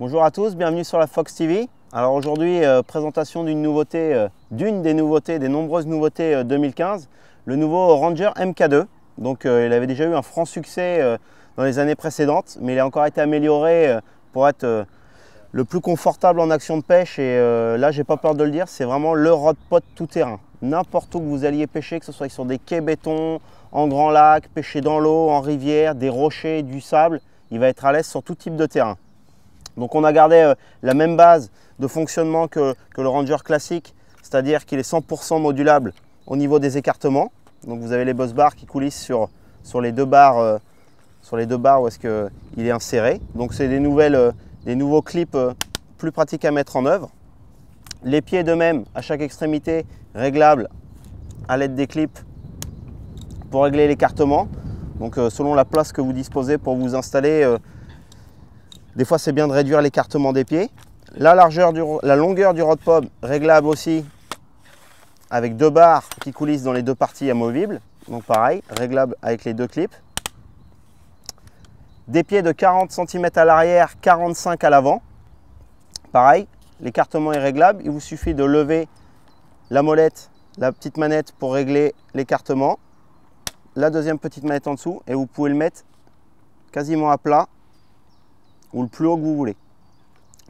Bonjour à tous, bienvenue sur la Fox TV. Alors aujourd'hui, présentation d'une nouveauté, des nombreuses nouveautés 2015, le nouveau Ranger MK2. Donc il avait déjà eu un franc succès dans les années précédentes, mais il a encore été amélioré pour être le plus confortable en action de pêche. Et là, j'ai pas peur de le dire, c'est vraiment le rod pod tout terrain. N'importe où que vous alliez pêcher, que ce soit sur des quais béton, en grand lac, pêcher dans l'eau, en rivière, des rochers, du sable, il va être à l'aise sur tout type de terrain. Donc on a gardé la même base de fonctionnement que le Ranger classique, c'est-à-dire qu'il est 100% modulable au niveau des écartements. Donc vous avez les bus bars qui coulissent sur les deux barres où est-ce qu'il est inséré. Donc c'est des nouveaux clips plus pratiques à mettre en œuvre. Les pieds de même à chaque extrémité réglables à l'aide des clips pour régler l'écartement. Donc selon la place que vous disposez pour vous installer, des fois c'est bien de réduire l'écartement des pieds. La longueur du rod pod réglable aussi avec deux barres qui coulissent dans les deux parties amovibles. Donc pareil, réglable avec les deux clips. Des pieds de 40 cm à l'arrière, 45 à l'avant. Pareil, l'écartement est réglable. Il vous suffit de lever la molette, la petite manette pour régler l'écartement. La deuxième petite manette en dessous et vous pouvez le mettre quasiment à plat ou le plus haut que vous voulez.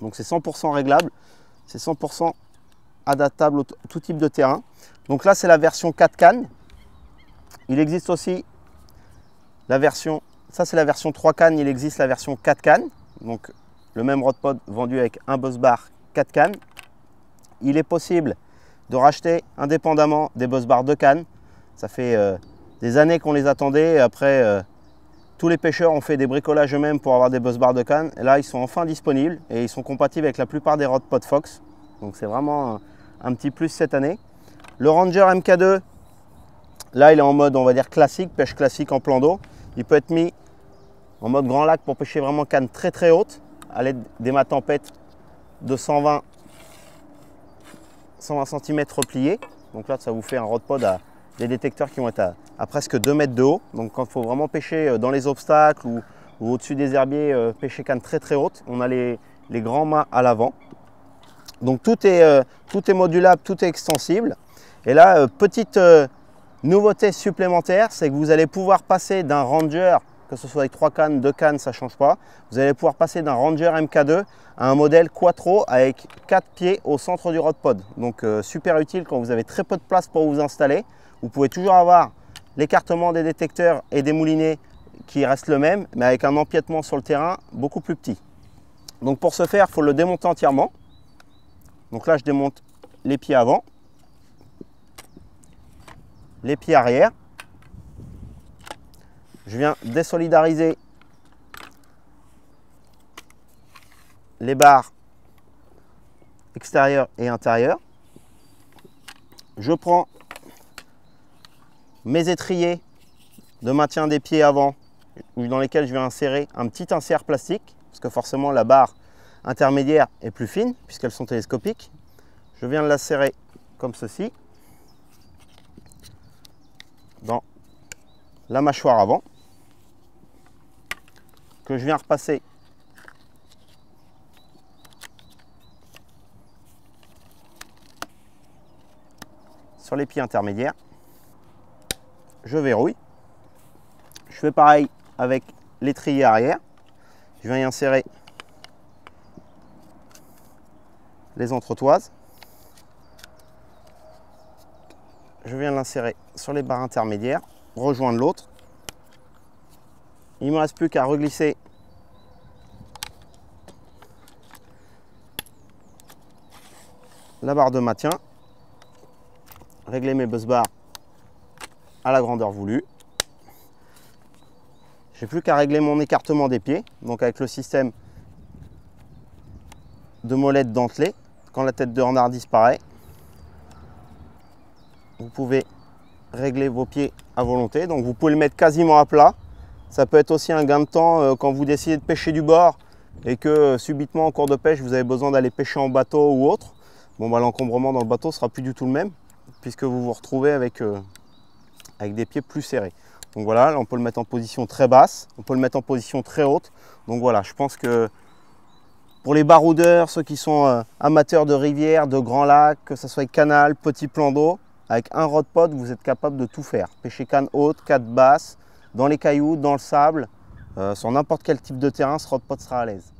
Donc c'est 100% réglable, c'est 100% adaptable à tout type de terrain. Donc là c'est la version 4 cannes. Il existe aussi la version, ça c'est la version 3 cannes, il existe la version 4 cannes. Donc le même rod pod vendu avec un bus bar 4 cannes. Il est possible de racheter indépendamment des bus bars 2 cannes. Ça fait des années qu'on les attendait et après tous les pêcheurs ont fait des bricolages eux-mêmes pour avoir des bus bars de canne. Et là, ils sont enfin disponibles et ils sont compatibles avec la plupart des rod pod Fox. Donc c'est vraiment un petit plus cette année. Le Ranger MK2, là, il est en mode, on va dire, classique, pêche classique en plan d'eau. Il peut être mis en mode grand lac pour pêcher vraiment canne très très haute à l'aide des mâts tempêtes de 120 cm repliés. Donc là, ça vous fait un rod pod à des détecteurs qui vont être à presque 2 mètres de haut. Donc quand il faut vraiment pêcher dans les obstacles ou au-dessus des herbiers, pêcher canne très très haute, on a les grands mâts à l'avant. Donc tout est modulable, tout est extensible. Et là, petite nouveauté supplémentaire, c'est que vous allez pouvoir passer d'un Ranger, que ce soit avec 3 cannes, 2 cannes, ça ne change pas. Vous allez pouvoir passer d'un Ranger MK2 à un modèle Quattro avec 4 pieds au centre du rod pod. Donc super utile quand vous avez très peu de place pour vous installer. Vous pouvez toujours avoir l'écartement des détecteurs et des moulinets qui reste le même, mais avec un empiètement sur le terrain beaucoup plus petit. Donc pour ce faire, il faut le démonter entièrement. Donc là, je démonte les pieds avant, les pieds arrière. Je viens désolidariser les barres extérieures et intérieures. Je prends mes étriers de maintien des pieds avant dans lesquels je vais insérer un petit insert plastique parce que forcément la barre intermédiaire est plus fine puisqu'elles sont télescopiques. Je viens de l'insérer comme ceci dans la mâchoire avant que je viens repasser sur les pieds intermédiaires. Je verrouille. Je fais pareil avec l'étrier arrière. Je viens y insérer les entretoises. Je viens l'insérer sur les barres intermédiaires, rejoindre l'autre. Il ne me reste plus qu'à reglisser la barre de maintien, régler mes bus bars à la grandeur voulue. J'ai plus qu'à régler mon écartement des pieds, donc avec le système de molette dentelée. Quand la tête de renard disparaît, vous pouvez régler vos pieds à volonté. Donc vous pouvez le mettre quasiment à plat. Ça peut être aussi un gain de temps quand vous décidez de pêcher du bord et que subitement en cours de pêche vous avez besoin d'aller pêcher en bateau ou autre. Bon, bah, l'encombrement dans le bateau sera plus du tout le même puisque vous vous retrouvez avec des pieds plus serrés. Donc voilà, là, on peut le mettre en position très basse, on peut le mettre en position très haute. Donc voilà, je pense que Pour les baroudeurs, ceux qui sont amateurs de rivières, de grands lacs, que ce soit canal, petit plan d'eau, avec un rod pod, vous êtes capable de tout faire. Pêcher canne haute, canne basse, dans les cailloux, dans le sable, sur n'importe quel type de terrain, ce rod pod sera à l'aise.